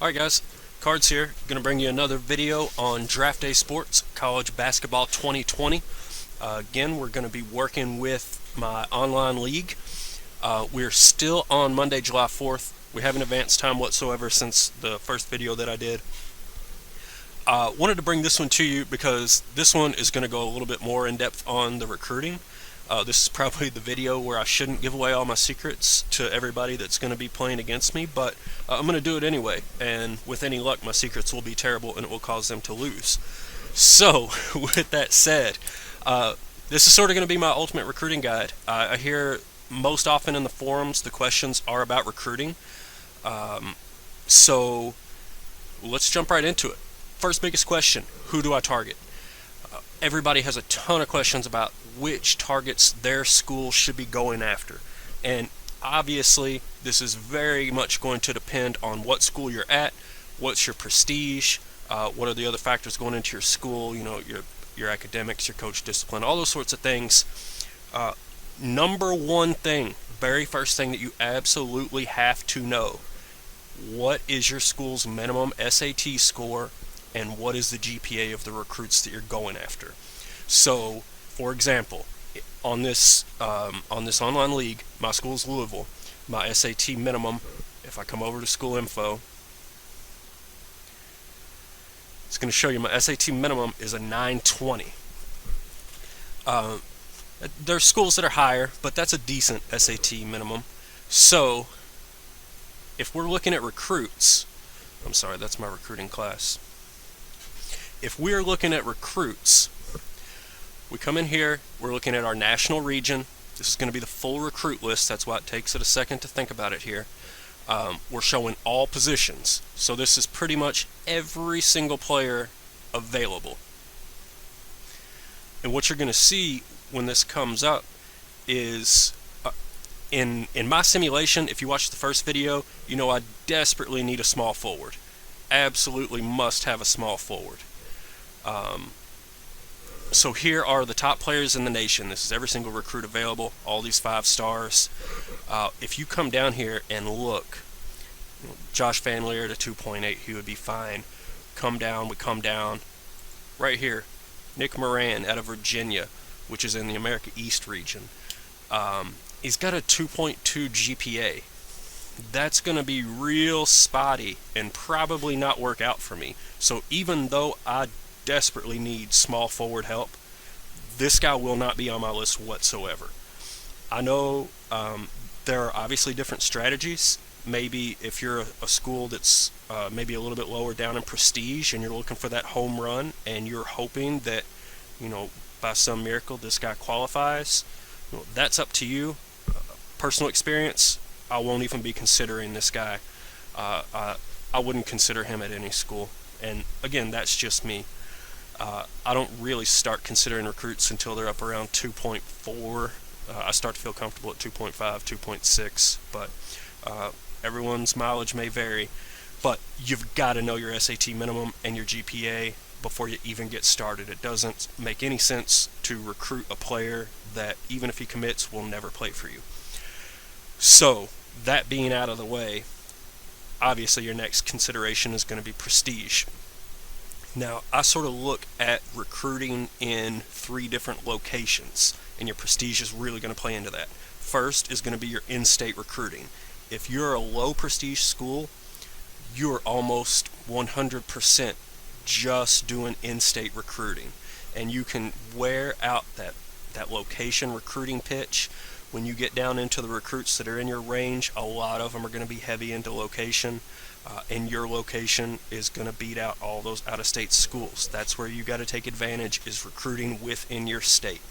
Alright guys, Cards here. Going to bring you another video on Draft Day Sports College Basketball 2020. Again, we're going to be working with my online league. We're still on Monday, July 4th. We haven't advanced time whatsoever since the first video that I did. Wanted to bring this one to you because this one is going to go a little bit more in depth on the recruiting. This is probably the video where I shouldn't give away all my secrets to everybody that's going to be playing against me, but I'm going to do it anyway, and with any luck my secrets will be terrible and it will cause them to lose. So, with that said, this is sort of going to be my ultimate recruiting guide. I hear most often in the forums the questions are about recruiting, so let's jump right into it. First biggest question, who do I target? Everybody has a ton of questions about which targets their school should be going after. And obviously, this is very much going to depend on what school you're at, what's your prestige, what are the other factors going into your school, you know, your academics, your coach discipline, all those sorts of things. Number one thing, very first thing that you absolutely have to know, what is your school's minimum SAT score and what is the GPA of the recruits that you're going after? So, for example, on this online league, my school is Louisville. My SAT minimum, if I come over to school info, it's going to show you my SAT minimum is a 920. There's schools that are higher, but that's a decent SAT minimum. So, if we're looking at recruits, I'm sorry, that's my recruiting class. If we're looking at recruits, we come in here, we're looking at our national region. This is going to be the full recruit list. That's why it takes it a second to think about it here. We're showing all positions. So this is pretty much every single player available. And what you're going to see when this comes up is, in my simulation, if you watch the first video, you know I desperately need a small forward. Absolutely must have a small forward. So here are the top players in the nation. This is every single recruit available, all these 5 stars. If you come down here and look, Josh Van Leer at 2.8, he would be fine. Come down, we come down. Right here, Nick Moran out of Virginia, which is in the America East region. He's got a 2.2 GPA. That's going to be real spotty and probably not work out for me. So even though I desperately need small forward help, this guy will not be on my list whatsoever. I know there are obviously different strategies. Maybe if you're a school that's maybe a little bit lower down in prestige and you're looking for that home run and you're hoping that, you know, by some miracle this guy qualifies, you know, that's up to you. Personal experience, I won't even be considering this guy. I wouldn't consider him at any school. And again, that's just me. I don't really start considering recruits until they're up around 2.4. I start to feel comfortable at 2.5, 2.6, but everyone's mileage may vary. But you've got to know your SAT minimum and your GPA before you even get started. It doesn't make any sense to recruit a player that, even if he commits, will never play for you. So, that being out of the way, obviously your next consideration is going to be prestige. Now, I sort of look at recruiting in 3 different locations, and your prestige is really going to play into that. First is going to be your in-state recruiting. If you're a low prestige school, you're almost 100% just doing in-state recruiting, and you can wear out that location recruiting pitch. When you get down into the recruits that are in your range, a lot of them are going to be heavy into location, and your location is going to beat out all those out-of-state schools. That's where you got to take advantage, is recruiting within your state.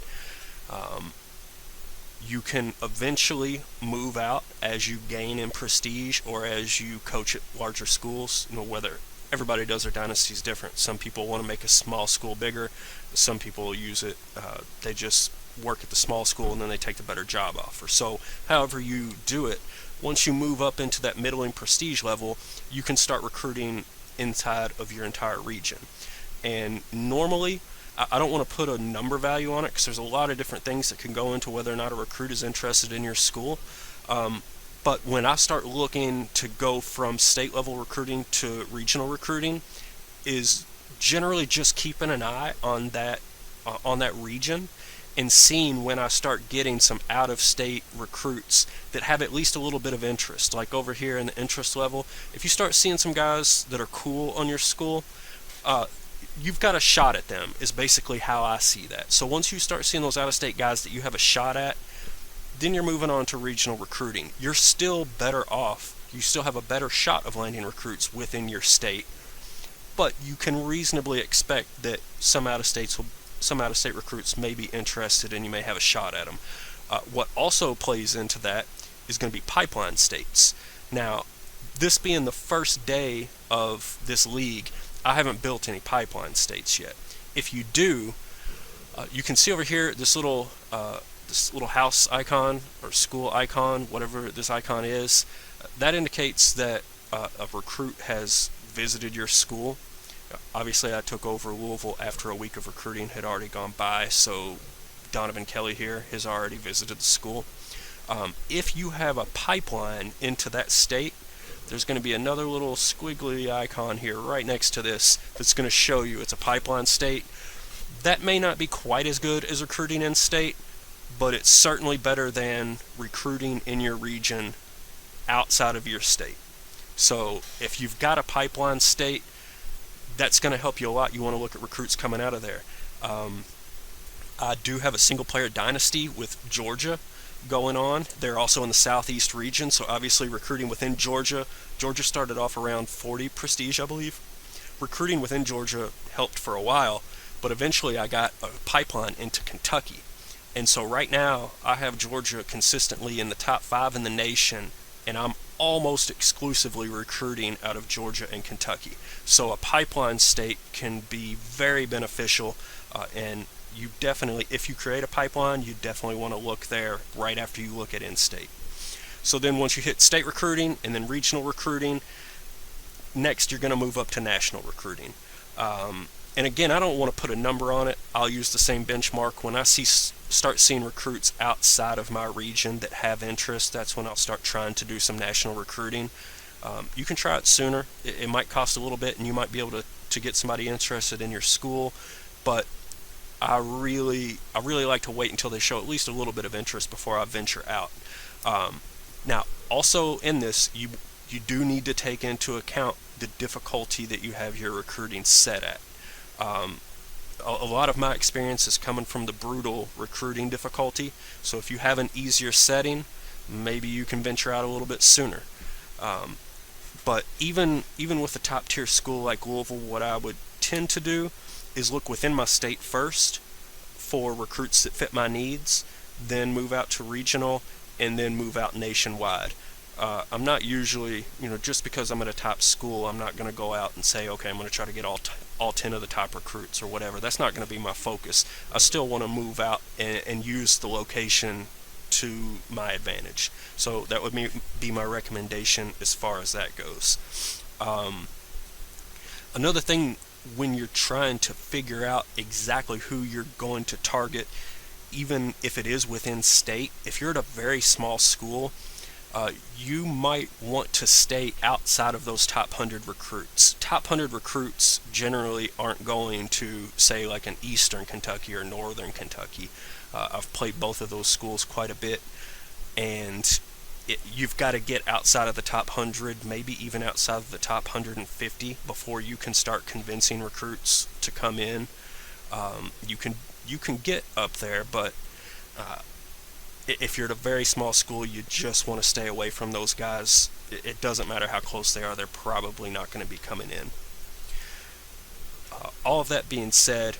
You can eventually move out as you gain in prestige or as you coach at larger schools. You know, whether everybody does their dynasties different. Some people want to make a small school bigger. Some people use it, they just work at the small school and then they take the better job offer. So however you do it, once you move up into that middling prestige level, you can start recruiting inside of your entire region. And normally, I don't want to put a number value on it because there's a lot of different things that can go into whether or not a recruit is interested in your school. But when I start looking to go from state level recruiting to regional recruiting, is generally just keeping an eye on that region and seeing when I start getting some out of state recruits that have at least a little bit of interest. Like over here in the interest level, if you start seeing some guys that are cool on your school, you've got a shot at them, is basically how I see that. So once you start seeing those out of state guys that you have a shot at, then you're moving on to regional recruiting. You're still better off. You still have a better shot of landing recruits within your state, but you can reasonably expect that some out of state recruits may be interested, and you may have a shot at them. What also plays into that is going to be pipeline states. Now, this being the first day of this league, I haven't built any pipeline states yet. If you do, you can see over here this little house icon or school icon, whatever this icon is. That indicates that a recruit has visited your school. Obviously, I took over Louisville after a week of recruiting had already gone by, so Donovan Kelly here has already visited the school. If you have a pipeline into that state, there's going to be another little squiggly icon here right next to this that's going to show you it's a pipeline state. That may not be quite as good as recruiting in state, but it's certainly better than recruiting in your region outside of your state. So if you've got a pipeline state, that's going to help you a lot. You want to look at recruits coming out of there. I do have a single player dynasty with Georgia going on. They're also in the southeast region, so obviously recruiting within Georgia. Georgia started off around 40 prestige, I believe. Recruiting within Georgia helped for a while, but eventually I got a pipeline into Kentucky. And so right now I have Georgia consistently in the top 5 in the nation, and I'm almost exclusively recruiting out of Georgia and Kentucky. So a pipeline state can be very beneficial, and you definitely, if you create a pipeline, you definitely want to look there right after you look at in-state. So then once you hit state recruiting and then regional recruiting, next you're going to move up to national recruiting. And again, I don't want to put a number on it. I'll use the same benchmark. When I start seeing recruits outside of my region that have interest, that's when I'll start trying to do some national recruiting. You can try it sooner. It might cost a little bit, and you might be able to get somebody interested in your school, but I really like to wait until they show at least a little bit of interest before I venture out. Now, also in this, you do need to take into account the difficulty that you have your recruiting set at. A lot of my experience is coming from the brutal recruiting difficulty, so if you have an easier setting, maybe you can venture out a little bit sooner. But even with a top tier school like Louisville, what I would tend to do is look within my state first for recruits that fit my needs, then move out to regional, and then move out nationwide. I'm not usually, just because I'm at a top school, I'm not going to go out and say, okay, I'm going to try to get all 10 of the top recruits or whatever. That's not going to be my focus. I still want to move out and use the location to my advantage. So that would be my recommendation as far as that goes. Another thing, when you're trying to figure out exactly who you're going to target, even if it is within state, if you're at a very small school, you might want to stay outside of those top 100 recruits. Top 100 recruits generally aren't going to, say, like an Eastern Kentucky or Northern Kentucky. I've played both of those schools quite a bit, and you've got to get outside of the top 100, maybe even outside of the top 150 before you can start convincing recruits to come in. You can get up there, but if you're at a very small school, you just want to stay away from those guys. It doesn't matter how close they are, they're probably not going to be coming in. All of that being said,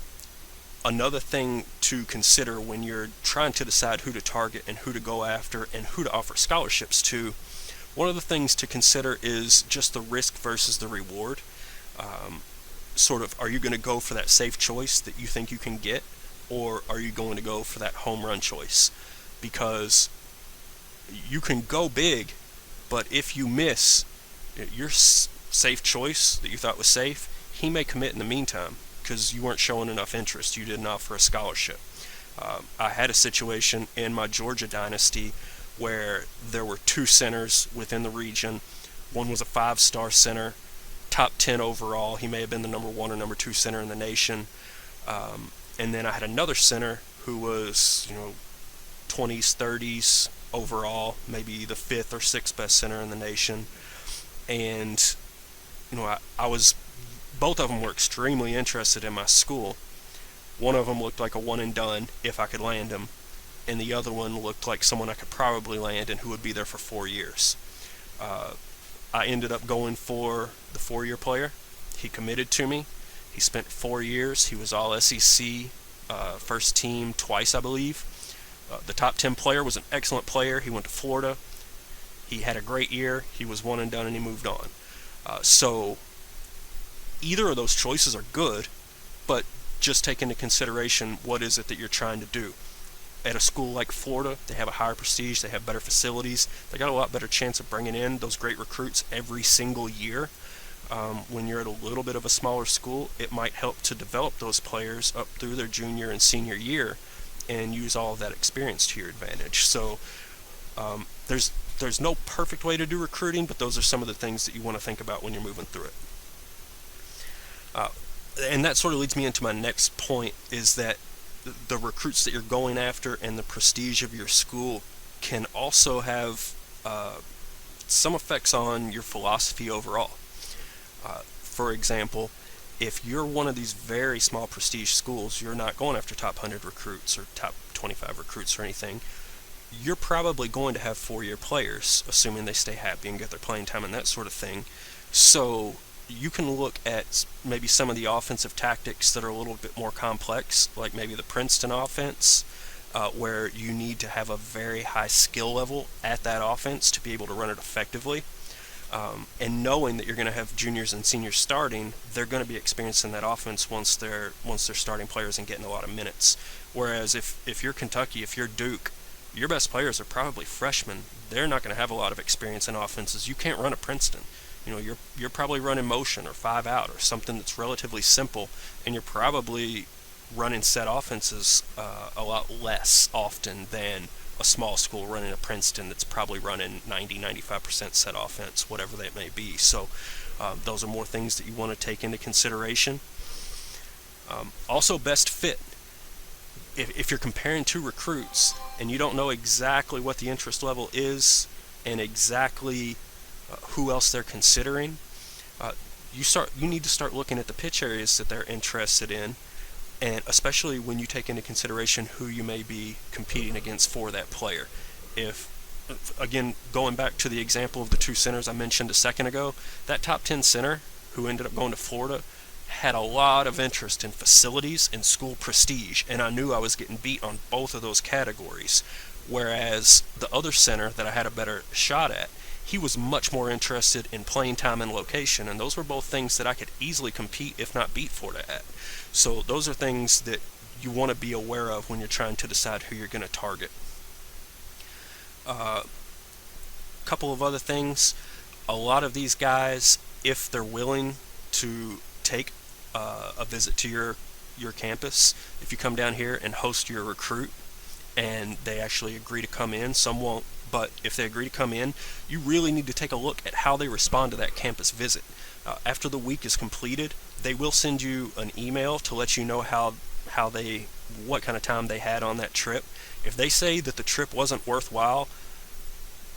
another thing to consider when you're trying to decide who to target and who to go after and who to offer scholarships to, one of the things to consider is just the risk versus the reward. Are you going to go for that safe choice that you think you can get, or are you going to go for that home run choice? Because you can go big, but if you miss your safe choice that you thought was safe, he may commit in the meantime because you weren't showing enough interest. You didn't offer a scholarship. I had a situation in my Georgia dynasty where there were 2 centers within the region. One was a 5-star center, top 10 overall. He may have been the number 1 or number 2 center in the nation. And then I had another center who was, 20s, 30s overall, maybe the 5th or 6th best center in the nation. And, I was, both of them were extremely interested in my school. One of them looked like a one and done if I could land him, and the other one looked like someone I could probably land and who would be there for 4 years. I ended up going for the 4-year player. He committed to me. He spent 4 years. He was all SEC, first team twice, I believe. The top 10 player was an excellent player. He went to Florida. He had a great year. He was one and done, and he moved on. So either of those choices are good, but just take into consideration what is it that you're trying to do. At a school like Florida, they have a higher prestige, they have better facilities, they got a lot better chance of bringing in those great recruits every single year. When you're at a little bit of a smaller school, it might help to develop those players up through their junior and senior year and use all of that experience to your advantage. So there's no perfect way to do recruiting, but those are some of the things that you want to think about when you're moving through it. And that sort of leads me into my next point, is that the recruits that you're going after and the prestige of your school can also have some effects on your philosophy overall. For example, if you're one of these very small prestige schools, you're not going after top 100 recruits or top 25 recruits or anything. You're probably going to have 4-year players, assuming they stay happy and get their playing time and that sort of thing. So you can look at maybe some of the offensive tactics that are a little bit more complex, like maybe the Princeton offense, where you need to have a very high skill level at that offense to be able to run it effectively. And knowing that you're going to have juniors and seniors starting, they're going to be experiencing that offense once they're starting players and getting a lot of minutes. Whereas if you're Kentucky, if you're Duke, your best players are probably freshmen. They're not going to have a lot of experience in offenses. You can't run a Princeton. You're probably running motion or 5 out or something that's relatively simple, and you're probably running set offenses a lot less often than a small school running a Princeton that's probably running 90-95% set offense, whatever that may be. So those are more things that you want to take into consideration. Also, best fit. If you're comparing 2 recruits and you don't know exactly what the interest level is and exactly who else they're considering, you need to start looking at the pitch areas that they're interested in, and especially when you take into consideration who you may be competing against for that player. Again, going back to the example of the 2 centers I mentioned a second ago, that top 10 center who ended up going to Florida had a lot of interest in facilities and school prestige, and I knew I was getting beat on both of those categories. Whereas the other center that I had a better shot at, he was much more interested in playing time and location, and those were both things that I could easily compete, if not beat Florida at. So those are things that you want to be aware of when you're trying to decide who you're going to target. Couple of other things. A lot of these guys, if they're willing to take a visit to your campus, if you come down here and host your recruit and they actually agree to come in, some won't, but if they agree to come in, you really need to take a look at how they respond to that campus visit. After the week is completed, they will send you an email to let you know what kind of time they had on that trip. If they say that the trip wasn't worthwhile,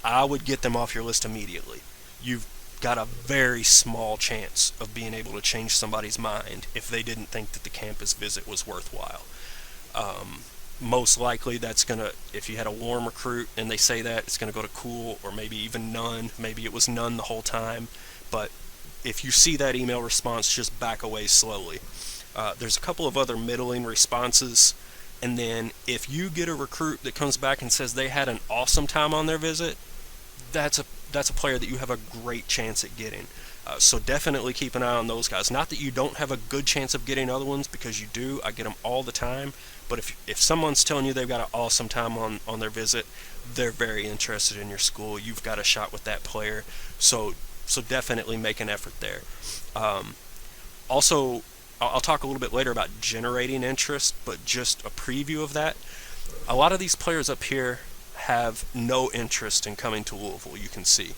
I would get them off your list immediately. You've got a very small chance of being able to change somebody's mind if they didn't think that the campus visit was worthwhile. Most likely that's going to, if you had a warm recruit and they say that, it's going to go to cool, or maybe even none. Maybe it was none the whole time. But if you see that email response, just back away slowly. There's a couple of other middling responses. And then if you get a recruit that comes back and says they had an awesome time on their visit, that's a player that you have a great chance at getting. So definitely keep an eye on those guys. Not that you don't have a good chance of getting other ones, because you do. I get them all the time. But if someone's telling you they've got an awesome time on their visit, they're very interested in your school. You've got a shot with that player. So definitely make an effort there. Also, I'll talk a little bit later about generating interest, but just a preview of that. A lot of these players up here have no interest in coming to Louisville, you can see.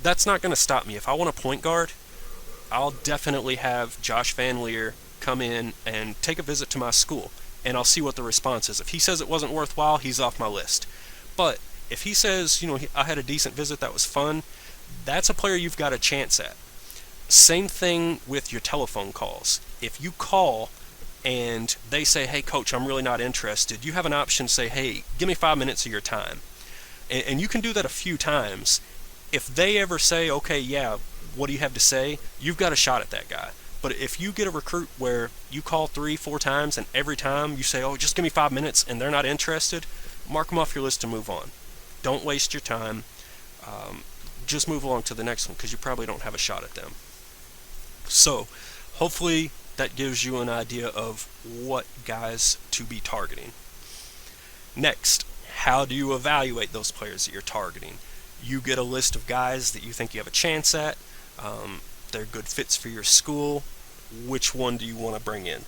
That's not going to stop me. If I want a point guard, I'll definitely have Josh Van Leer come in and take a visit to my school, and I'll see what the response is. If he says it wasn't worthwhile, he's off my list. But if he says, I had a decent visit, that was fun, that's a player you've got a chance at. Same thing with your telephone calls. If you call and they say, hey, coach, I'm really not interested, you have an option to say, hey, give me 5 minutes of your time. And you can do that a few times. If they ever say, okay, yeah, what do you have to say? You've got a shot at that guy. But if you get a recruit where you call 3-4 times and every time you say, oh, just give me 5 minutes, and they're not interested, mark them off your list and move on. Don't waste your time. Just move along to the next one because you probably don't have a shot at them. So hopefully that gives you an idea of what guys to be targeting. Next, how do you evaluate those players that you're targeting? You get a list of guys that you think you have a chance at. They're good fits for your school. Which one do you want to bring in?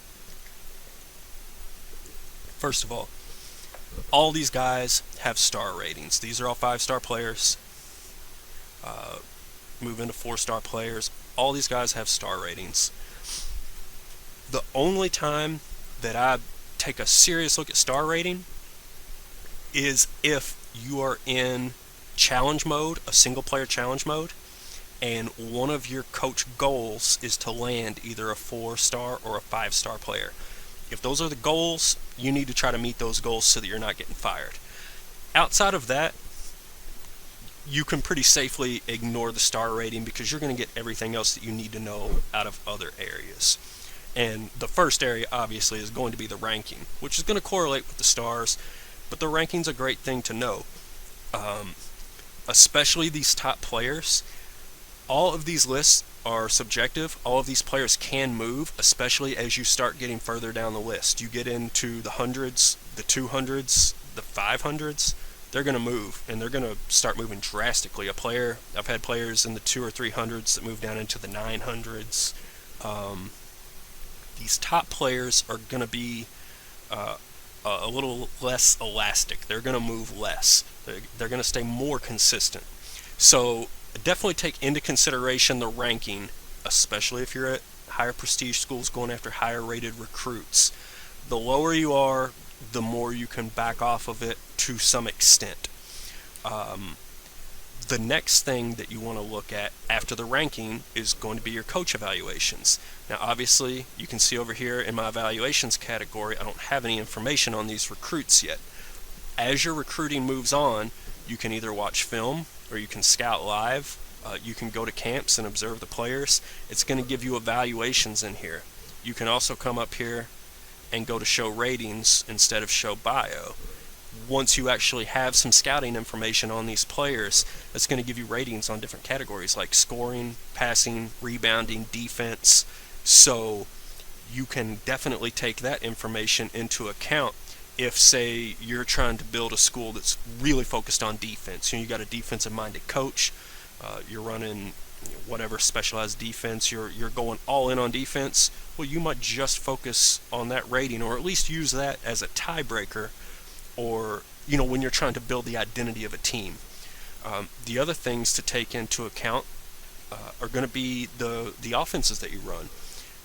First of all these guys have star ratings. These are all 5-star players. Move into 4-star players. All these guys have star ratings. The only time that I take a serious look at star rating is if you are in challenge mode, a single player challenge mode, and one of your coach goals is to land either a 4-star or a 5-star player. If those are the goals, you need to try to meet those goals so that you're not getting fired. Outside of that, you can pretty safely ignore the star rating because you're going to get everything else that you need to know out of other areas. And the first area, obviously, is going to be the ranking, which is going to correlate with the stars, but the ranking's a great thing to know. Especially these top players. All of these lists are subjective. All of these players can move, especially as you start getting further down the list. You get into the hundreds, the 200s, the 500s, they're going to move, and they're going to start moving drastically. I've had players in the 200 or 300s that move down into the 900s. These top players are going to be a little less elastic. They're going to move less. They're going to stay more consistent. So definitely take into consideration the ranking, especially if you're at higher prestige schools going after higher rated recruits. The lower you are, the more you can back off of it to some extent. The next thing that you want to look at after the ranking is going to be your coach evaluations. Now obviously you can see over here in my evaluations category I don't have any information on these recruits yet. As your recruiting moves on, you can either watch film or you can scout live. You can go to camps and observe the players. It's going to give you evaluations in here. You can also come up here and go to show ratings instead of show bio. Once you actually have some scouting information on these players, that's going to give you ratings on different categories like scoring, passing, rebounding, defense. So you can definitely take that information into account if, say, you're trying to build a school that's really focused on defense. You got a defensive-minded coach, you're running whatever specialized defense, you're going all in on defense. Well, you might just focus on that rating, or at least use that as a tiebreaker, or when you're trying to build the identity of a team. The other things to take into account are going to be the offenses that you run.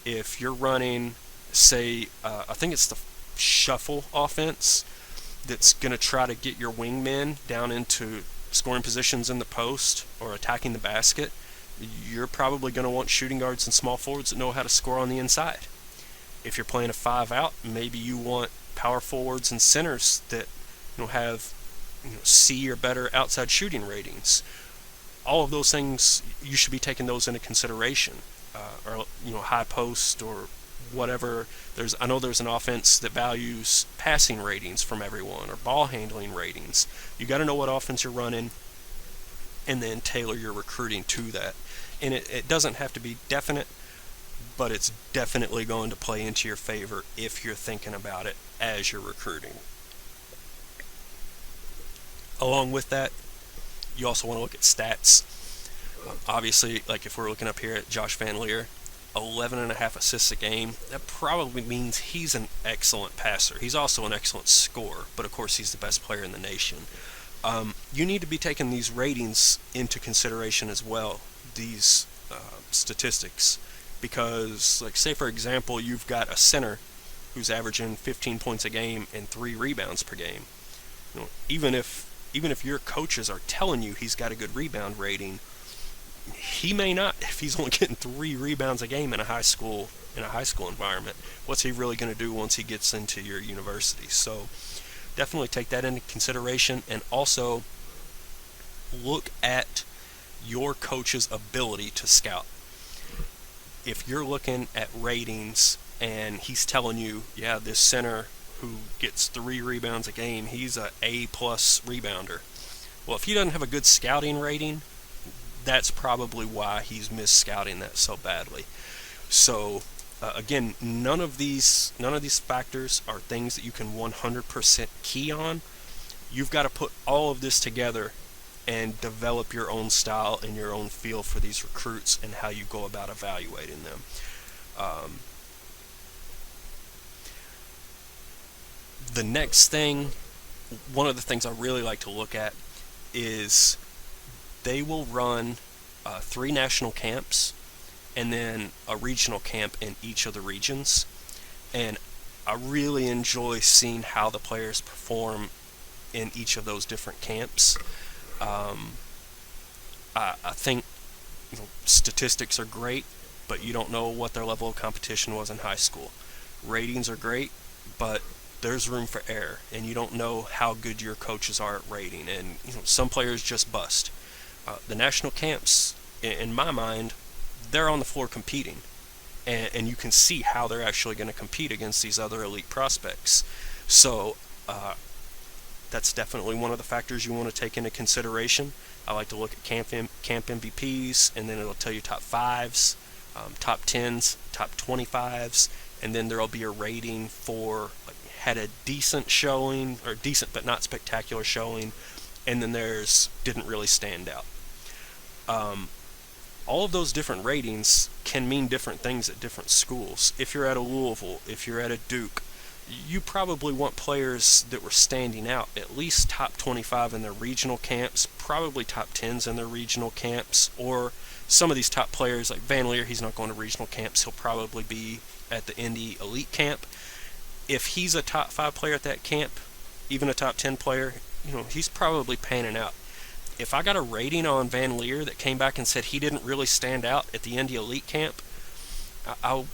If you're running, say, I think it's the shuffle offense that's going to try to get your wingmen down into scoring positions in the post or attacking the basket, you're probably going to want shooting guards and small forwards that know how to score on the inside. If you're playing a 5-out, maybe you want power forwards and centers that have C or better outside shooting ratings. All of those things, you should be taking those into consideration. Or high post or whatever. I know there's an offense that values passing ratings from everyone or ball handling ratings. You got to know what offense you're running and then tailor your recruiting to that. And it doesn't have to be definite, but it's definitely going to play into your favor if you're thinking about it as you're recruiting. Along with that, you also want to look at stats. Obviously, like if we're looking up here at Josh Van Leer, 11.5 assists a game, that probably means he's an excellent passer. He's also an excellent scorer, but of course he's the best player in the nation. You need to be taking these ratings into consideration as well, these statistics, because, like, say for example, you've got a center who's averaging 15 points a game and 3 rebounds per game. Even if your coaches are telling you he's got a good rebound rating, he may not. If he's only getting 3 rebounds a game in a high school environment, what's he really going to do once he gets into your university? So definitely take that into consideration, and also look at your coach's ability to scout. If you're looking at ratings and he's telling you, yeah, this center who gets 3 rebounds a game, he's a A+ rebounder. Well, if he doesn't have a good scouting rating, that's probably why he's misscouting that so badly. So again, none of these factors are things that you can 100% key on. You've got to put all of this together and develop your own style and your own feel for these recruits and how you go about evaluating them. The next thing, one of the things I really like to look at is they will run 3 national camps and then a regional camp in each of the regions. And I really enjoy seeing how the players perform in each of those different camps. I think statistics are great, but you don't know what their level of competition was in high school. Ratings are great, but there's room for error, and you don't know how good your coaches are at rating, and some players just bust. The national camps, in my mind, they're on the floor competing, and you can see how they're actually going to compete against these other elite prospects. So that's definitely one of the factors you want to take into consideration. I like to look at camp MVPs, and then it'll tell you top 5s, top 10s, top 25s, and then there'll be a rating for had a decent showing, or decent but not spectacular showing, and then there's didn't really stand out. All of those different ratings can mean different things at different schools. If you're at a Louisville, if you're at a Duke, you probably want players that were standing out, at least top 25 in their regional camps, probably top 10s in their regional camps, or some of these top players like Van Leer, he's not going to regional camps, he'll probably be at the Indy Elite Camp. If he's a top 5 player at that camp, even a top 10 player, he's probably panning out. If I got a rating on Van Leer that came back and said he didn't really stand out at the Indy Elite Camp, I'm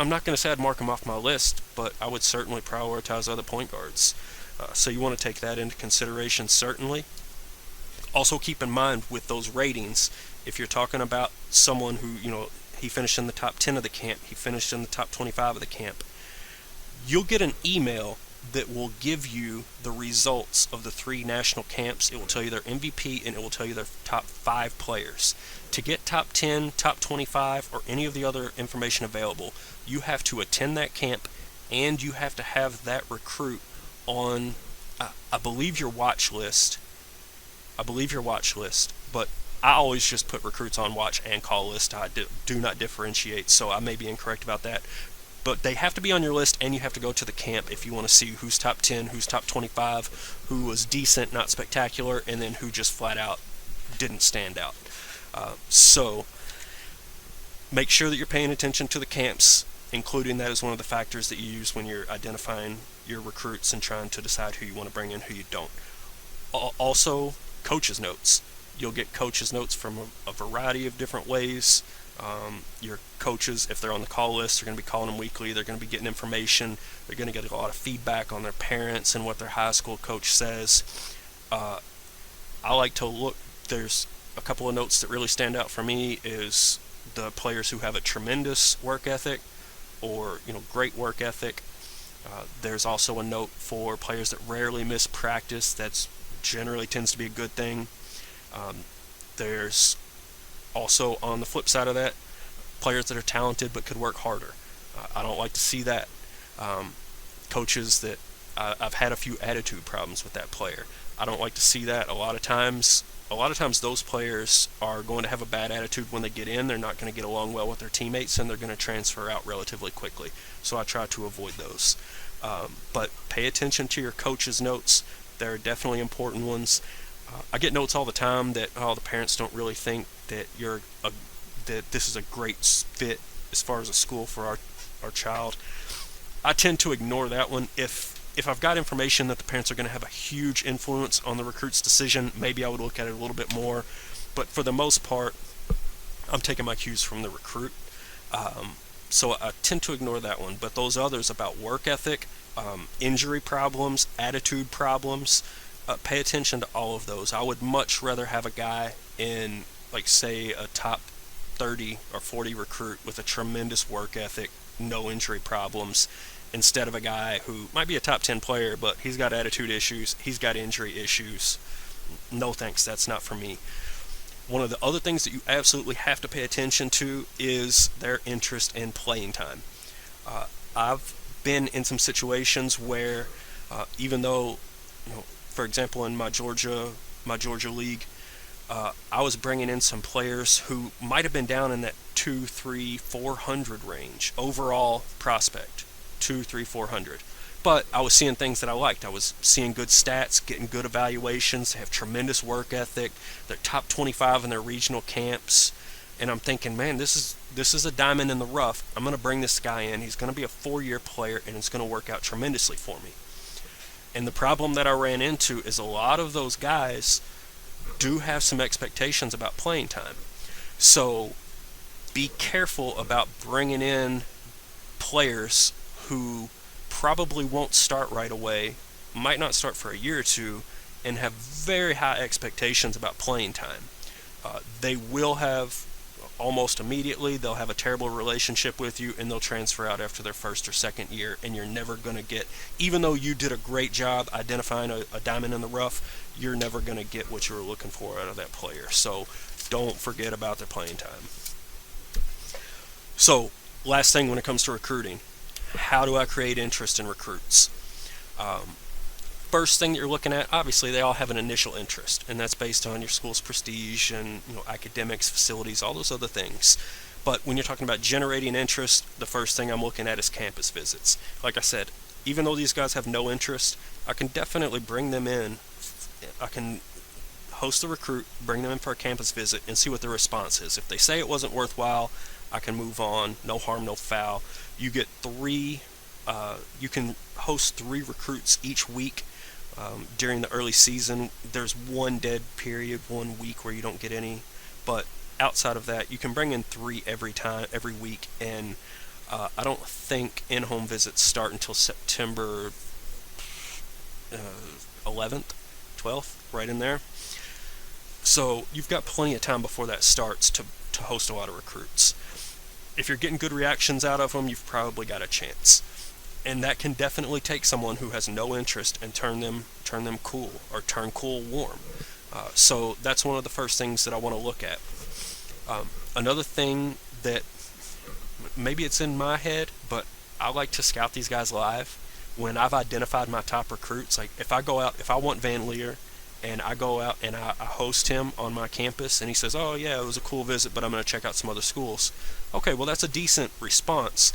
not going to say I'd mark him off my list, but I would certainly prioritize other point guards. So you want to take that into consideration, certainly. Also keep in mind with those ratings, if you're talking about someone who, he finished in the top 10 of the camp, he finished in the top 25 of the camp, you'll get an email that will give you the results of the 3 national camps. It will tell you their MVP, and it will tell you their top 5 players. To get top 10, top 25, or any of the other information available, you have to attend that camp, and you have to have that recruit on, I believe your watch list, but I always just put recruits on watch and call list. I do not differentiate, so I may be incorrect about that. But they have to be on your list, and you have to go to the camp if you want to see who's top 10, who's top 25, who was decent, not spectacular, and then who just flat out didn't stand out. So make sure that you're paying attention to the camps, including that as one of the factors that you use when you're identifying your recruits and trying to decide who you want to bring in, who you don't. Also, coaches' notes. You'll get coaches' notes from a variety of different ways. Your coaches, if they're on the call list, they're going to be calling them weekly. They're going to be getting information. They're going to get a lot of feedback on their parents and what their high school coach says. I like to look. There's a couple of notes that really stand out for me is the players who have a tremendous work ethic or great work ethic. There's also a note for players that rarely miss practice. That's generally tends to be a good thing. There's also, on the flip side of that, players that are talented but could work harder. I don't like to see that. Coaches that I've had a few attitude problems with that player. I don't like to see that. A lot of times a lot of times those players are going to have a bad attitude when they get in. They're not going to get along well with their teammates, and they're going to transfer out relatively quickly. So I try to avoid those. But pay attention to your coach's notes. They're definitely important ones. I get notes all the time that the parents don't really think that that this is a great fit as far as a school for our child. I tend to ignore that one. If I've got information that the parents are going to have a huge influence on the recruit's decision, maybe I would look at it a little bit more. But for the most part, I'm taking my cues from the recruit. So I tend to ignore that one. But those others about work ethic, injury problems, attitude problems, pay attention to all of those. I would much rather have a guy in, like, say, a top 30 or 40 recruit with a tremendous work ethic, no injury problems, instead of a guy who might be a top 10 player, but he's got attitude issues, he's got injury issues. No thanks, that's not for me. One of the other things that you absolutely have to pay attention to is their interest in playing time. I've been in some situations where even though, for example, in my Georgia league, I was bringing in some players who might have been down in that 2, 3, 400 range, overall prospect, 2, 3, 400. But I was seeing things that I liked. I was seeing good stats, getting good evaluations, they have tremendous work ethic, they're top 25 in their regional camps, and I'm thinking, man, this is a diamond in the rough. I'm going to bring this guy in. He's going to be a 4-year player, and it's going to work out tremendously for me. And the problem that I ran into is a lot of those guys do have some expectations about playing time. So be careful about bringing in players who probably won't start right away, might not start for a year or two, and have very high expectations about playing time. They will have almost immediately, they'll have a terrible relationship with you, and they'll transfer out after their first or second year, and you're never going to get, even though you did a great job identifying a diamond in the rough, you're never going to get what you were looking for out of that player. So don't forget about their playing time. So last thing when it comes to recruiting, how do I create interest in recruits? First thing that you're looking at, obviously they all have an initial interest, and that's based on your school's prestige and academics, facilities, all those other things. But when you're talking about generating interest, the first thing I'm looking at is campus visits. Like I said, even though these guys have no interest, I can definitely bring them in. I can host the recruit, bring them in for a campus visit, and see what their response is. If they say it wasn't worthwhile, I can move on. No harm, no foul. You get you can host 3 recruits each week. During the early season, there's one dead period, 1 week where you don't get any, but outside of that, you can bring in 3 every week, and I don't think in-home visits start until September 11th, 12th, right in there. So you've got plenty of time before that starts to host a lot of recruits. If you're getting good reactions out of them, you've probably got a chance. And that can definitely take someone who has no interest and turn them cool, or turn cool warm. So that's one of the first things that I want to look at. Another thing that maybe it's in my head, but I like to scout these guys live. When I've identified my top recruits, like if I want Van Leer, and I go out and I host him on my campus, and he says, oh yeah, it was a cool visit, but I'm going to check out some other schools. Okay, well that's a decent response.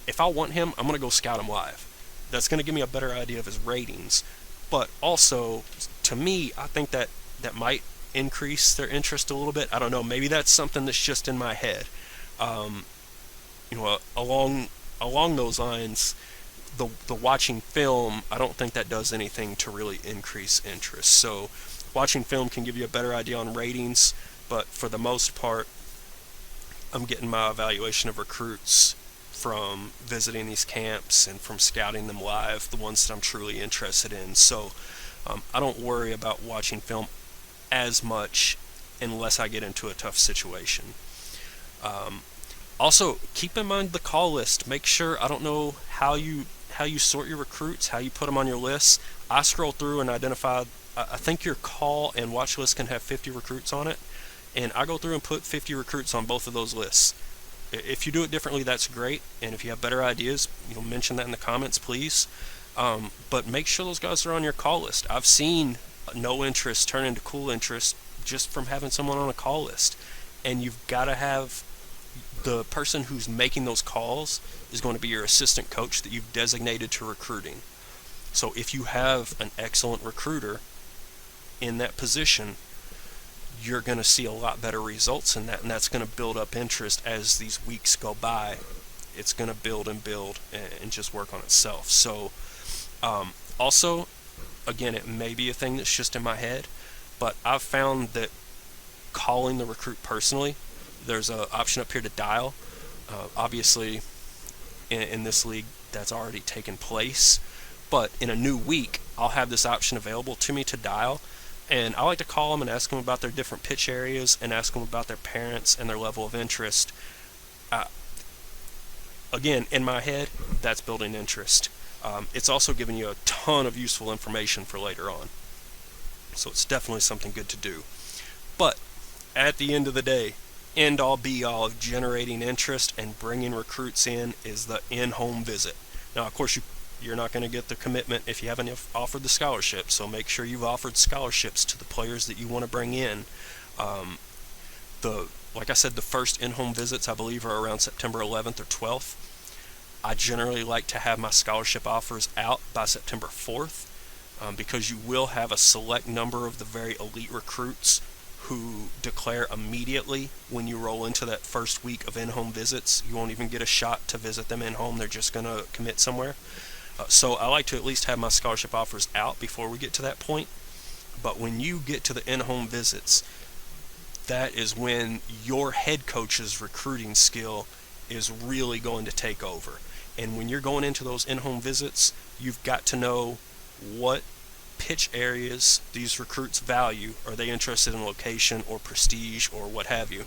If I want him, I'm going to go scout him live. That's going to give me a better idea of his ratings. But also, to me, I think that might increase their interest a little bit. I don't know. Maybe that's something that's just in my head. Along those lines, the watching film, I don't think that does anything to really increase interest. So watching film can give you a better idea on ratings, but for the most part, I'm getting my evaluation of recruits from visiting these camps and from scouting them live, the ones that I'm truly interested in. So I don't worry about watching film as much unless I get into a tough situation. Also, keep in mind the call list. Make sure, I don't know how you sort your recruits, how you put them on your lists. I scroll through and identify, I think your call and watch list can have 50 recruits on it, and I go through and put 50 recruits on both of those lists. If you do it differently, that's great, and if you have better ideas, mention that in the comments, please. But make sure those guys are on your call list. I've seen no interest turn into cool interest just from having someone on a call list. And you've got to have the person who's making those calls is going to be your assistant coach that you've designated to recruiting. So if you have an excellent recruiter in that position, you're going to see a lot better results in that, and that's going to build up interest as these weeks go by. It's going to build and build and just work on itself. So also, again, it may be a thing that's just in my head, but I've found that calling the recruit personally, there's an option up here to dial. Obviously, in this league, that's already taken place, but in a new week, I'll have this option available to me to dial. And I like to call them and ask them about their different pitch areas and ask them about their parents and their level of interest. Again, in my head, that's building interest. It's also giving you a ton of useful information for later on. So it's definitely something good to do. But at the end of the day, end all be all of generating interest and bringing recruits in is the in-home visit. Now, of course, you're not going to get the commitment if you haven't offered the scholarship, so make sure you've offered scholarships to the players that you want to bring in. Like I said, the first in-home visits, I believe, are around September 11th or 12th. I generally like to have my scholarship offers out by September 4th because you will have a select number of the very elite recruits who declare immediately when you roll into that first week of in-home visits. You won't even get a shot to visit them in-home. They're just going to commit somewhere. So I like to at least have my scholarship offers out before we get to that point. But when you get to the in-home visits, that is when your head coach's recruiting skill is really going to take over. And when you're going into those in-home visits, you've got to know what pitch areas these recruits value. Are they interested in location or prestige or what have you?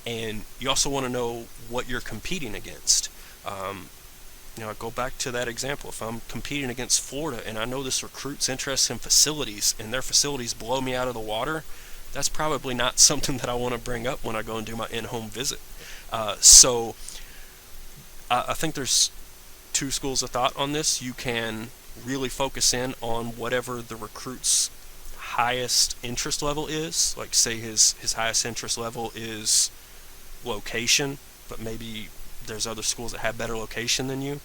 And you also want to know what you're competing against. I go back to that example. If I'm competing against Florida and I know this recruit's interested in facilities and their facilities blow me out of the water, that's probably not something that I want to bring up when I go and do my in-home visit. So I think there's two schools of thought on this. You can really focus in on whatever the recruit's highest interest level is. Like, say his highest interest level is location, but maybe there's other schools that have better location than you.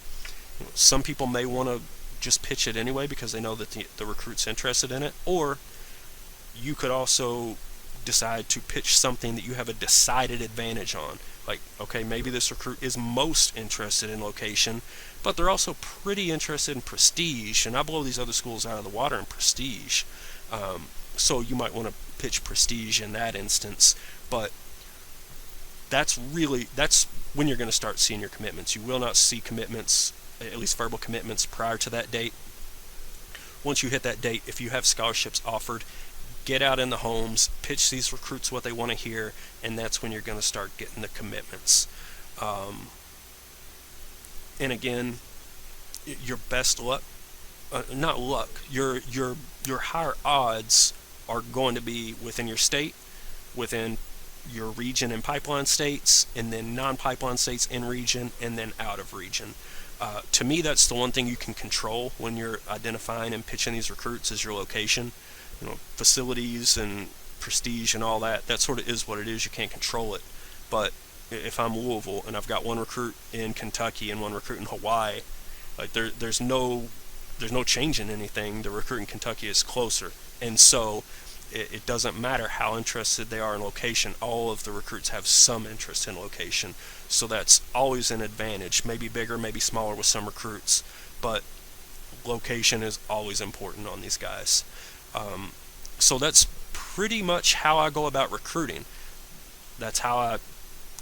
Some people may want to just pitch it anyway because they know that the recruit's interested in it. Or you could also decide to pitch something that you have a decided advantage on. Like, okay, maybe this recruit is most interested in location, but they're also pretty interested in prestige, and I blow these other schools out of the water in prestige. So you might want to pitch prestige in that instance, but that's when you're going to start seeing your commitments. You will not see commitments, at least verbal commitments, prior to that date. Once you hit that date, if you have scholarships offered, get out in the homes, pitch these recruits what they want to hear, and that's when you're going to start getting the commitments. And again, your best luck, not luck, your higher odds are going to be within your state, within your region and pipeline states, and then non-pipeline states in region, and then out of region. To me, that's the one thing you can control when you're identifying and pitching these recruits is your location. Facilities and prestige and all that sort of is what it is. You can't control it. But if I'm Louisville and I've got one recruit in Kentucky and one recruit in Hawaii, like there's no change in anything. The recruit in Kentucky is closer, and so it doesn't matter how interested they are in location. All of the recruits have some interest in location, so that's always an advantage. Maybe bigger, maybe smaller with some recruits, but location is always important on these guys. So that's pretty much how I go about recruiting. That's how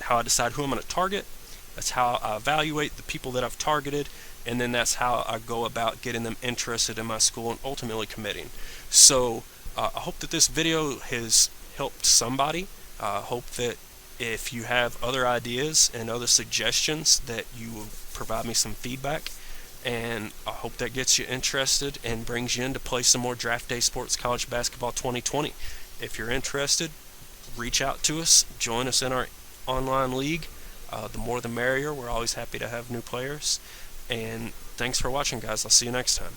I decide who I'm going to target. That's how I evaluate the people that I've targeted, and then that's how I go about getting them interested in my school and ultimately committing. So I hope that this video has helped somebody. I hope that if you have other ideas and other suggestions that you will provide me some feedback, and I hope that gets you interested and brings you in to play some more Draft Day Sports College Basketball 2020. If you're interested, reach out to us, join us in our online league. The more the merrier. We're always happy to have new players. And thanks for watching, guys. I'll see you next time.